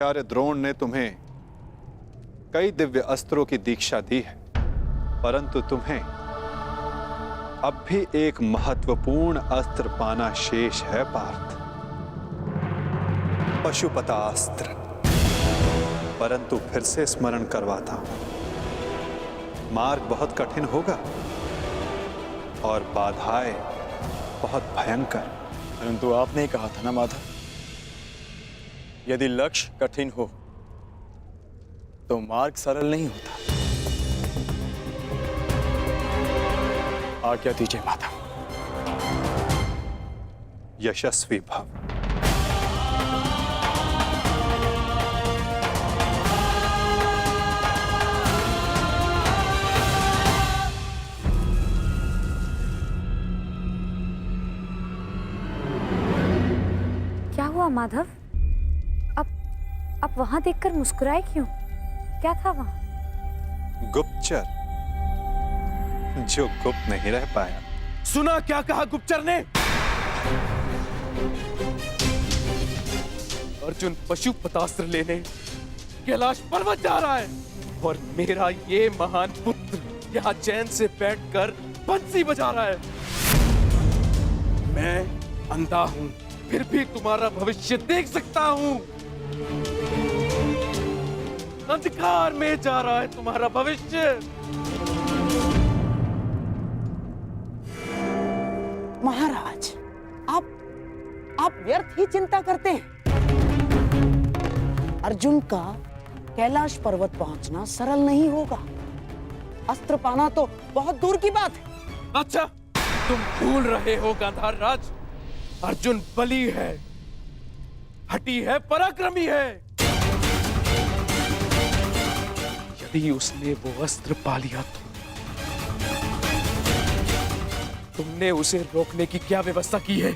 आचार्य द्रोण ने तुम्हें कई दिव्य अस्त्रों की दीक्षा दी है, परंतु तुम्हें अब भी एक महत्वपूर्ण अस्त्र पाना शेष है पार्थ, पशुपतास्त्र। परंतु फिर से स्मरण करवाता हूं, मार्ग बहुत कठिन होगा और बाधाएं बहुत भयंकर। परंतु आपने ही कहा था ना माधव, यदि लक्ष्य कठिन हो तो मार्ग सरल नहीं होता। आज्ञा दीजिए माधव। यशस्वी भव। क्या हुआ माधव? आप वहां देखकर मुस्कुराए क्यों? क्या था वहां? गुप्तचर जो गुप्त नहीं रह पाया। सुना क्या कहा गुप्तचर ने? अर्जुन पशुपतास्त्र लेने कैलाश पर्वत जा रहा है और मेरा ये महान पुत्र यहाँ चैन से बैठकर बंसी बजा रहा है। मैं अंधा हूं, फिर भी तुम्हारा भविष्य देख सकता हूं। अंधकार में जा रहा है तुम्हारा भविष्य। महाराज, आप व्यर्थ ही चिंता करते हैं। अर्जुन का कैलाश पर्वत पहुंचना सरल नहीं होगा। अस्त्र पाना तो बहुत दूर की बात है। अच्छा, तुम भूल रहे हो गांधार राज, अर्जुन बली है, हठी है, पराक्रमी है। यदि उसने वो अस्त्र पा लिया तो तुमने उसे रोकने की क्या व्यवस्था की है?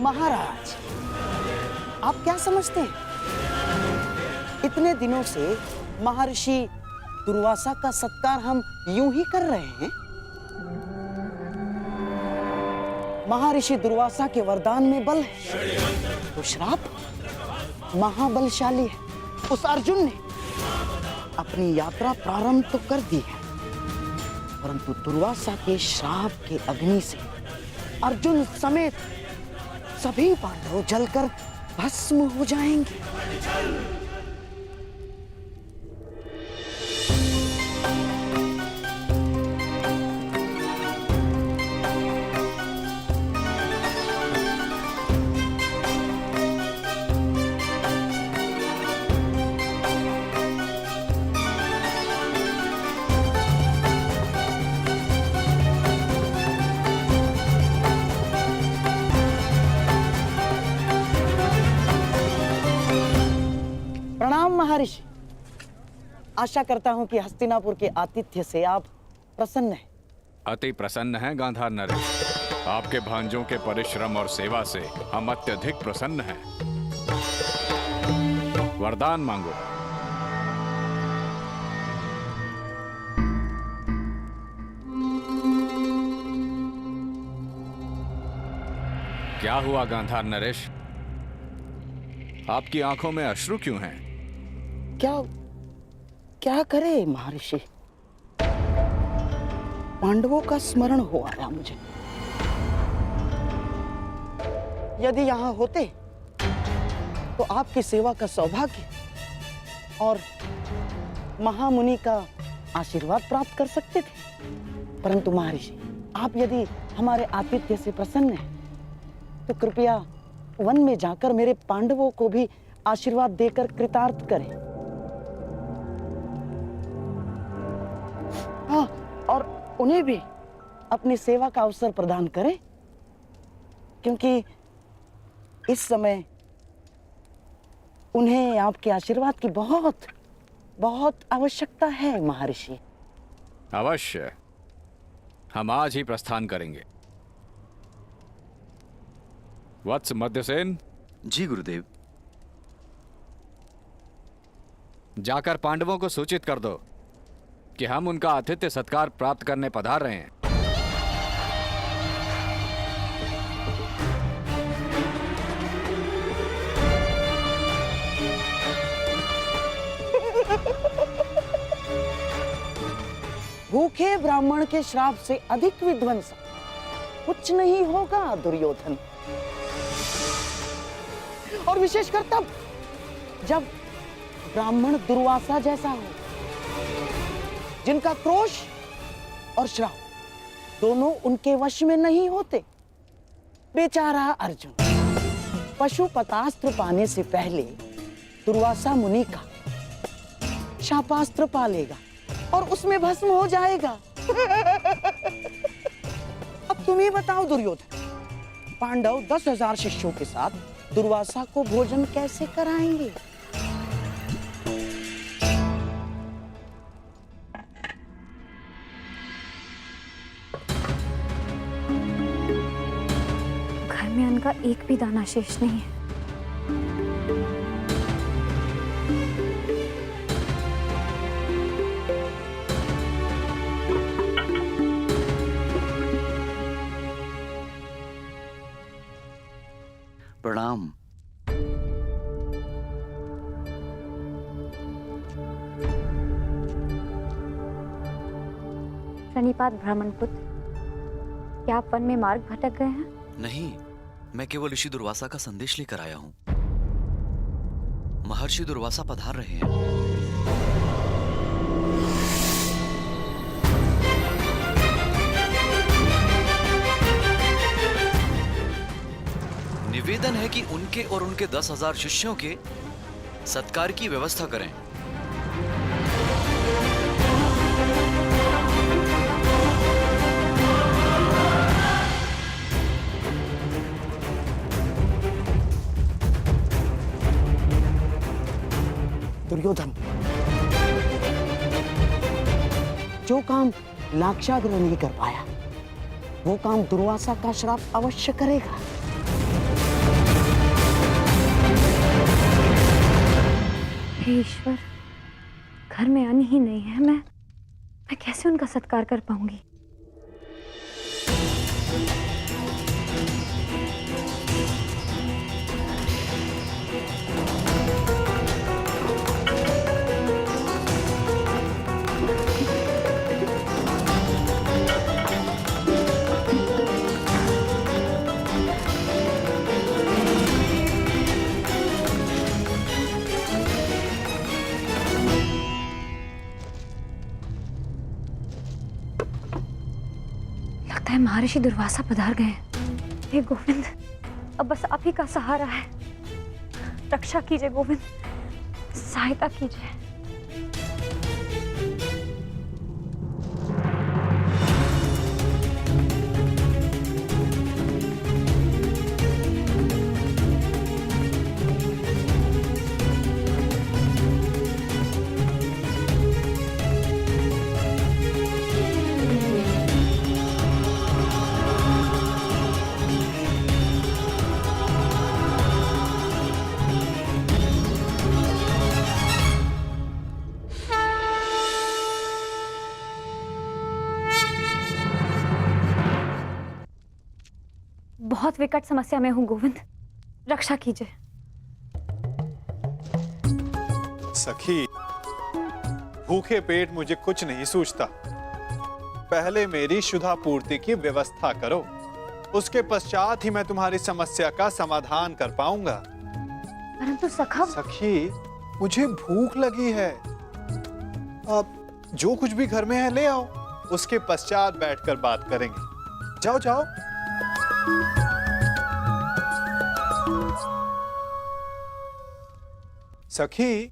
महाराज, आप क्या समझते हैं? इतने दिनों से महर्षि दुर्वासा का सत्कार हम यूं ही कर रहे हैं। महर्षि दुर्वासा के वरदान में बल है, तो श्राप महाबलशाली है। उस अर्जुन ने अपनी यात्रा प्रारंभ तो कर दी है, परंतु दुर्वासा के श्राप के अग्नि से अर्जुन समेत सभी पांडव जलकर भस्म हो जाएंगे। प्रणाम महर्षि। आशा करता हूं कि हस्तिनापुर के आतिथ्य से आप प्रसन्न हैं। अति प्रसन्न हैं गांधार नरेश। आपके भांजों के परिश्रम और सेवा से हम अत्यधिक प्रसन्न हैं। वरदान मांगो। क्या हुआ गांधार नरेश? आपकी आंखों में अश्रु क्यों हैं? क्या करे महर्षि, पांडवों का स्मरण हो आया मुझे। यदि यहां होते तो आपकी सेवा का सौभाग्य और महामुनि का आशीर्वाद प्राप्त कर सकते थे। परंतु महर्षि, आप यदि हमारे आतिथ्य से प्रसन्न हैं तो कृपया वन में जाकर मेरे पांडवों को भी आशीर्वाद देकर कृतार्थ करें। हाँ, और उन्हें भी अपनी सेवा का अवसर प्रदान करें, क्योंकि इस समय उन्हें आपके आशीर्वाद की बहुत बहुत आवश्यकता है महर्षि। अवश्य, हम आज ही प्रस्थान करेंगे। वत्स मध्यसेन। जी गुरुदेव। जाकर पांडवों को सूचित कर दो कि हम उनका आतिथ्य सत्कार प्राप्त करने पधार रहे हैं। भूखे ब्राह्मण के श्राप से अधिक विध्वंस कुछ नहीं होगा दुर्योधन। और विशेषकर तब जब ब्राह्मण दुर्वासा जैसा हो, जिनका क्रोश और श्राप दोनों उनके वश में नहीं होते। बेचारा अर्जुन पशुपतास्त्र पाने से पहले दुर्वासा मुनि का शापास्त्र पा लेगा और उसमें भस्म हो जाएगा। अब तुम ही बताओ दुर्योधन, पांडव 10,000 शिष्यों के साथ दुर्वासा को भोजन कैसे कराएंगे? घर में अन्न का एक भी दाना शेष नहीं है। प्रणाम। प्रणिपात ब्राह्मण पुत्र, क्या आप वन में मार्ग भटक गए हैं? नहीं, मैं केवल ऋषि दुर्वासा का संदेश लेकर आया हूं। महर्षि दुर्वासा पधार रहे हैं। निवेदन है कि उनके और उनके 10,000 शिष्यों के सत्कार की व्यवस्था करें। दुर्योधन, जो काम लाक्षागृह नहीं कर पाया, वो काम दुर्वासा का श्राप अवश्य करेगा। हे ईश्वर, घर में अन्न ही नहीं है। मैं कैसे उनका सत्कार कर पाऊंगी? महर्षि दुर्वासा पधार गए हैं। हे गोविंद, अब बस आप ही का सहारा है। रक्षा कीजिए गोविंद, सहायता कीजिए। बहुत विकट समस्या में हूं गोविंद, रक्षा कीजिए। सखी, भूखे पेट मुझे कुछ नहीं सूझता। पहले मेरी क्षुधा पूर्ति की व्यवस्था करो, उसके पश्चात ही मैं तुम्हारी समस्या का समाधान कर पाऊंगा। परंतु सखा। सखी, मुझे भूख लगी है। अब जो कुछ भी घर में है ले आओ, उसके पश्चात बैठकर बात करेंगे। जाओ जाओ। सखी,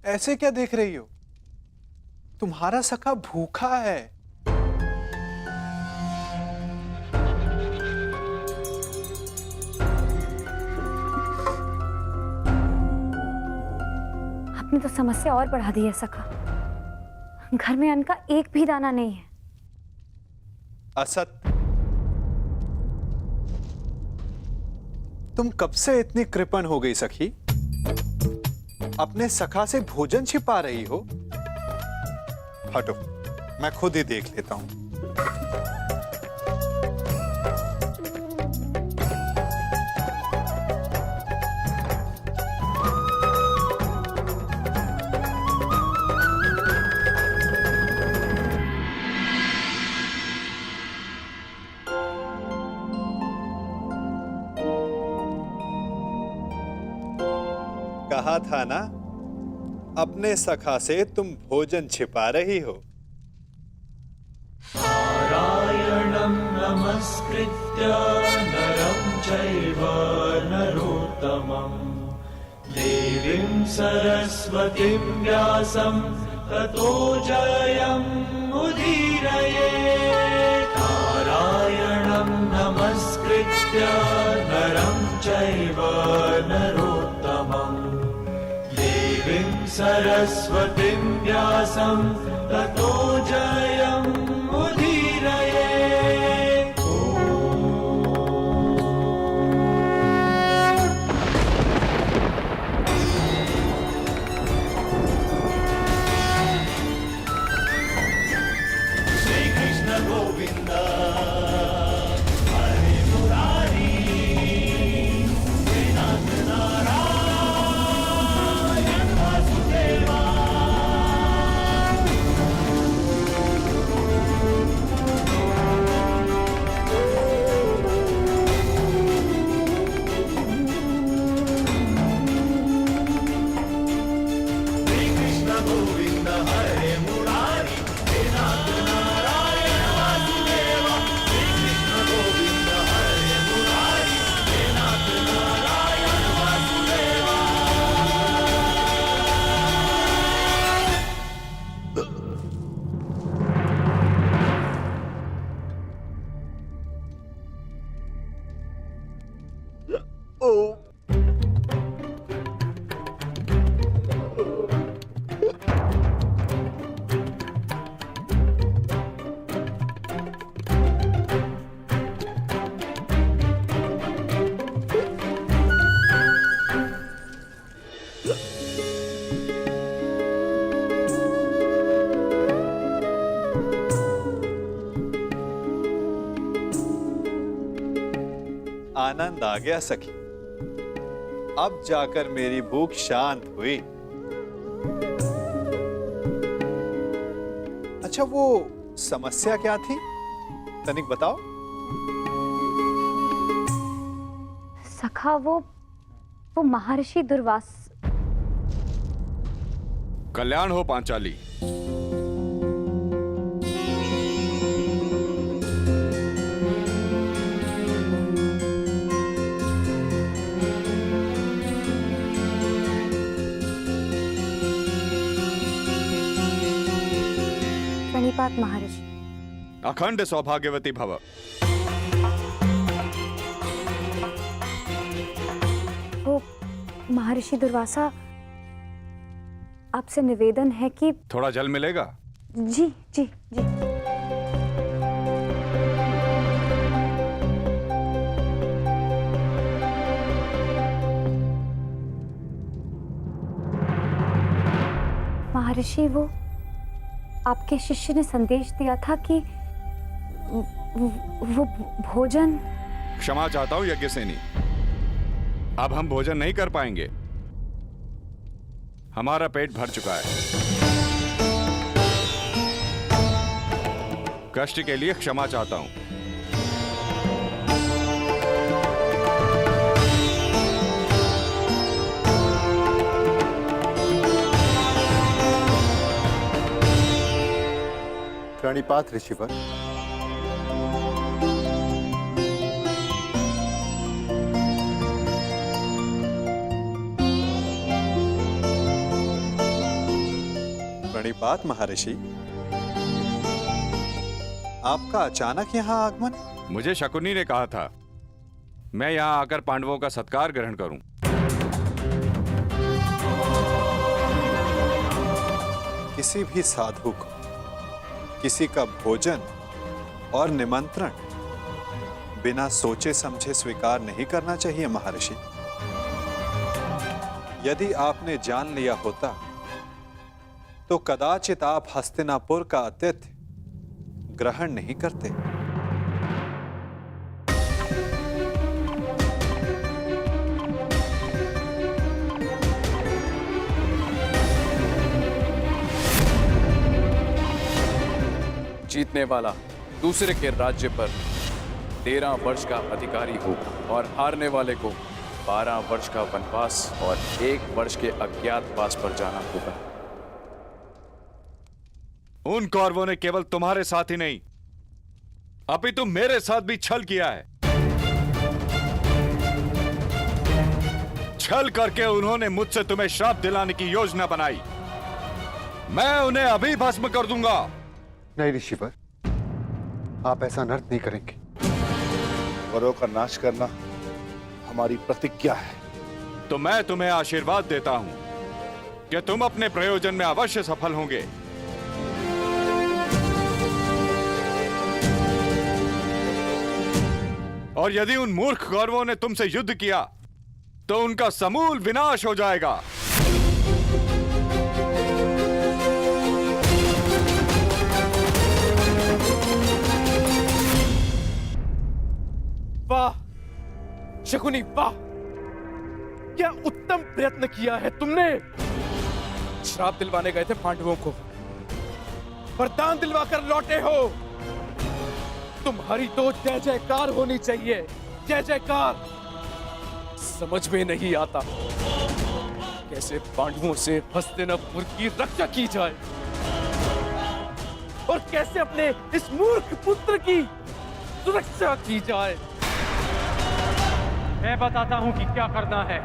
ऐसे क्या देख रही हो? तुम्हारा सखा भूखा है। आपने तो समस्या और बढ़ा दी है सखा। घर में अन्न का एक भी दाना नहीं है। असत, तुम कब से इतनी कृपण हो गई सखी? अपने सखा से भोजन छिपा रही हो? हटो, मैं खुद ही देख लेता हूं। कहा था ना, अपने सखा से तुम भोजन छिपा रही हो। नारायणं नमस्कृत्य नरं चैव नरोत्तमं देवीं सरस्वतीं व्यासं ततो जयमुदीरयेत्। नारायणं नमस्कृत्य नरं चैव नरोत्तमं देवीं सरस्वतीं व्यासं ततो जयमुदीरयेत्। श्रीकृष्ण गोविन्द हरे मुरारी श्रीनाथ नारायण वासुदेवा। श्रीकृष्ण गोविन्द हरे मुरारी श्रीनाथ नारायण वासुदेवा। श्रीकृष्ण गोविन्द हरे मुरारी श्रीनाथ नारायण वासुदेवा। आनंद आ गया सखी, अब जाकर मेरी भूख शांत हुई। अच्छा, वो समस्या क्या थी, तनिक बताओ। सखा, वो महर्षि दुर्वास। कल्याण हो पांचाली। प्रणिपात महर्षि। अखंड सौभाग्यवती भव। वो महर्षि दुर्वासा, आपसे निवेदन है कि थोड़ा जल मिलेगा? जी जी जी। महर्षि, वो आपके शिष्य ने संदेश दिया था कि वो भोजन। क्षमा चाहता हूं यज्ञसेनी, अब हम भोजन नहीं कर पाएंगे। हमारा पेट भर चुका है। कष्ट के लिए क्षमा चाहता हूं। प्रणिपात ऋषिवर। प्रणिपात महर्षि, आपका अचानक यहाँ आगमन? मुझे शकुनी ने कहा था मैं यहां आकर पांडवों का सत्कार ग्रहण करूं। किसी भी साधु को किसी का भोजन और निमंत्रण बिना सोचे समझे स्वीकार नहीं करना चाहिए महर्षि। यदि आपने जान लिया होता तो कदाचित आप हस्तिनापुर का आतिथ्य ग्रहण नहीं करते। जीतने वाला दूसरे के राज्य पर 13 वर्ष का अधिकारी हो और हारने वाले को 12 वर्ष का वनवास और 1 वर्ष के अज्ञातवास पर जाना होगा। उन कौरवों ने केवल तुम्हारे साथ ही नहीं, अपितु मेरे साथ भी छल किया है। छल करके उन्होंने मुझसे तुम्हें श्राप दिलाने की योजना बनाई। मैं उन्हें अभी भस्म कर दूंगा। नहीं ऋषिवर, आप ऐसा अनर्थ नहीं करेंगे। वरों का नाश करना हमारी प्रतिज्ञा है। तो मैं तुम्हें आशीर्वाद देता हूं कि तुम अपने प्रयोजन में अवश्य सफल होंगे। और यदि उन मूर्ख कौरवों ने तुमसे युद्ध किया तो उनका समूल विनाश हो जाएगा। वाह शकुनी, वाह! क्या उत्तम प्रयत्न किया है तुमने। श्राप दिलवाने गए थे पांडवों को, वरदान दिलवाकर लौटे हो। तुम्हारी तो जय जयकार होनी चाहिए, जय जयकार। समझ में नहीं आता कैसे पांडवों से हस्तिनापुर की रक्षा की जाए और कैसे अपने इस मूर्ख पुत्र की सुरक्षा की जाए। मैं बताता हूं कि क्या करना है।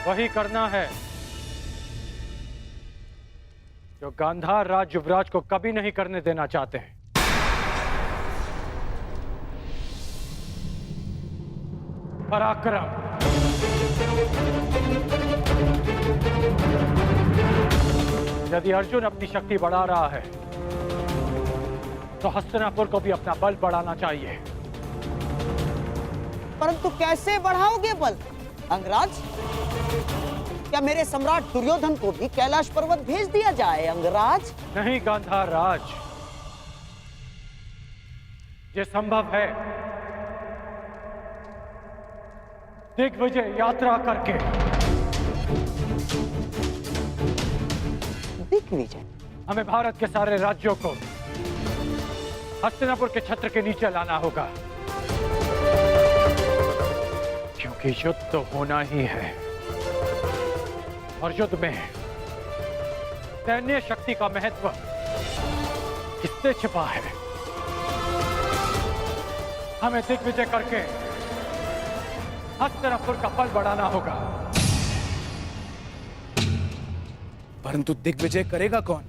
वही करना है जो गांधार राज युवराज को कभी नहीं करने देना चाहते हैं। पराक्रम। यदि अर्जुन अपनी शक्ति बढ़ा रहा है तो हस्तिनापुर को भी अपना बल बढ़ाना चाहिए। परंतु कैसे बढ़ाओगे बल अंगराज? क्या मेरे सम्राट दुर्योधन को भी कैलाश पर्वत भेज दिया जाए अंगराज? नहीं गांधार राज, ये संभव है दिग्विजय यात्रा करके। दिग्विजय? हमें भारत के सारे राज्यों को हस्तिनापुर के छत्र के नीचे लाना होगा, क्योंकि युद्ध तो होना ही है और युद्ध में सैन्य शक्ति का महत्व किससे छिपा है। हमें दिग्विजय करके हस्तिनापुर का बल बढ़ाना होगा। परंतु दिग्विजय करेगा कौन?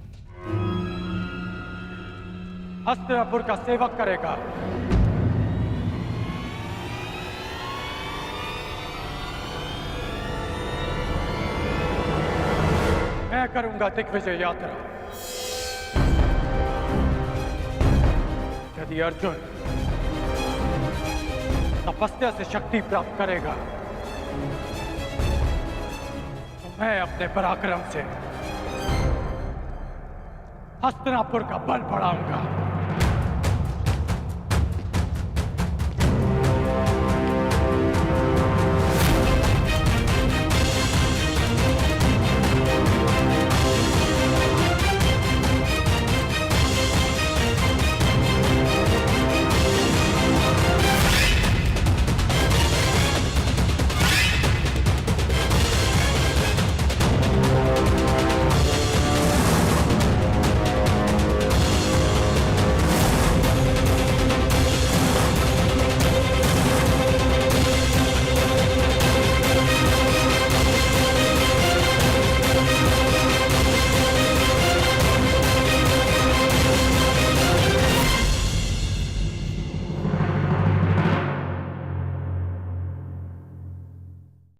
हस्तिनापुर का सेवक करेगा। मैं करूंगा दिग्विजय यात्रा। यदि अर्जुन तपस्या से शक्ति प्राप्त करेगा तो मैं अपने पराक्रम से हस्तिनापुर का बल बढ़ाऊंगा।